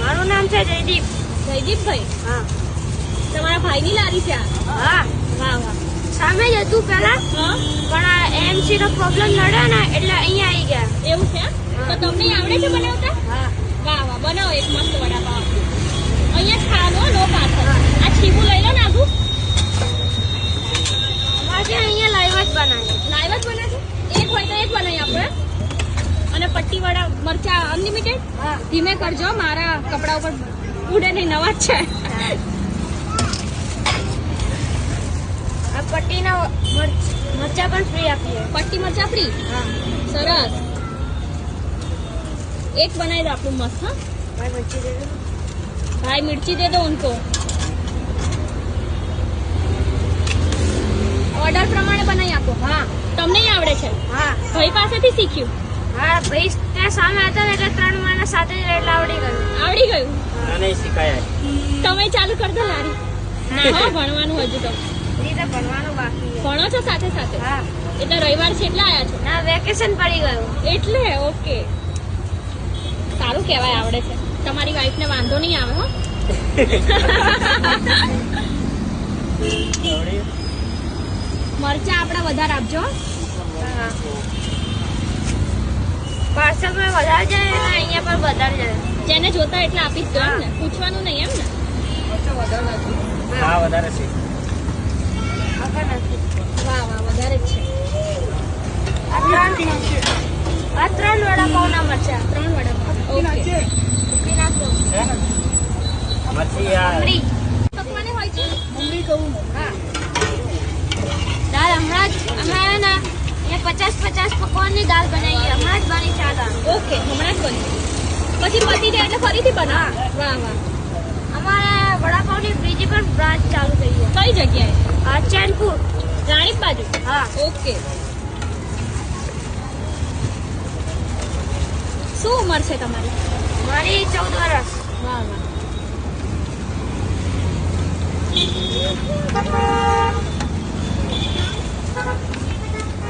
મારું નામ છે જયદીપ. જયદીપભાઈ, હા તમારા ભાઈની લારી છે આ? હા વાહ વાહ. સામે જ હતું પેલા, હા, પણ આ એમસી નો પ્રોબ્લેમ નડ્યો ને એટલે અહીંયા આવી ગયા. એવું છે? તો તમને આવડે છે બનાવતા? હા વાહ વાહ, બનાવો એક મસ્ત વડાપાવ. અહીંયા જ ખાવાનું, નો પાછળ. આ છીબું લઈ લો ને આગું. અમારે ત્યાં અહીંયા લાઈવ જ બનાવે. લાઈવ જ બને છે? એક હોય તો એક બનાવી આપણે. અને પટ્ટીવાળા મરચા અનલિમિટેડ? હા ધીમે કરજો, મારા કપડા ઉપર ઉડે નહીં, નવા જ છે. આ પટ્ટીના મરચા પણ ફ્રી આપીએ. પટ્ટી મરચા ફ્રી? હા સરસ. एक बनाए दो आप लोग मस्त. हाँ भाई मिर्ची दे दो. भाई मिर्ची दे दो उनको. ऑर्डर प्रमाणे बनाई आपको? હા તમને આવડે છે? હા ભાઈ પાસેથી શીખ્યું? હા ભાઈ ત્યાં સામે હતા ને એટલે 3 મહિના સાથે જ એટલે આવડી ગયું. આવડી ગયું? નહીં શીખાય. તમે ચાલુ કર દો લારી. ના હો, ભણવાનું હજુ તો. એ તો ભણવાનું બાકી છે. ભણો છો સાથે સાથે? હા એટલે રવિવાર છે એટલે આયા છો? ના વેકેશન પડી ગયું. એટલે ઓકે, સારું કહેવાય, આવડે છે. તમારી વાઈફ ને વાંધો નહીં આવે. હો, મરચા આપડા વધારે આપજો. હા પાર્સલમાં વધારે જાય અને અહીંયા પણ વધારે જાય. જેને જોતા એટલે આપી જ દો એમ ને, પૂછવાનું નહીં એમ ને. હા વધારે છે. આગળ નથી. વાહ વાહ, વધારે જ છે. આ 3 વડાપાવના મરચા 3 વડાપાવ. ઓકે, મૂકી નાખો. મચ્છી આ ડુંગળી. પકવાને હોય છે. હા દાળ હમણાં જ અમે ને અહીંયા 50 પકવાનની દાળ બનાવી. હમણાં જ બની 4 દાળ. ઓકે, હમણાં જ બની. પછી પતી જાય એટલે ફરીથી બનાવ. વાહ વાહ. અમારે વડાપાવની બીજી પણ બ્રાન્ચ ચાલુ થઈ છે. કઈ જગ્યાએ? આ ચેનપુર. રાણીપ બાજુ? હા ઓકે. શું ઉંમર છે તમારી? મારી 14 વર્ષ. વાહ વાહ.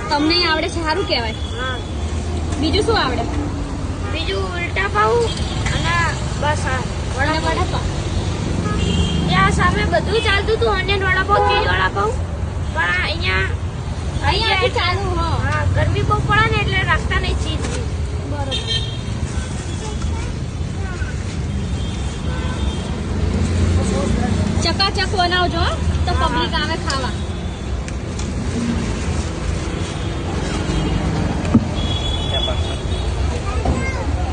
તમને આવડે છે, સારું કહેવાય. હા બીજું શું આવડે? બીજું ઉલટા પાઉં અને બસ આ વડાપાવ. વડાપાવ. ત્યાં સામે બધું ચાલતું હતું, અન્ય વડાપાવ, ચીઝ વડાપાવ, પણ અહીંયા અહીંયાથી ચાલુ. હા, હા ગરમી બહુ પડે ને એટલે રાખતા નહીં ચીઝ. બરોબર. ચકાચક બનાવજો હો, તો પબ્લિક આવે ખાવા.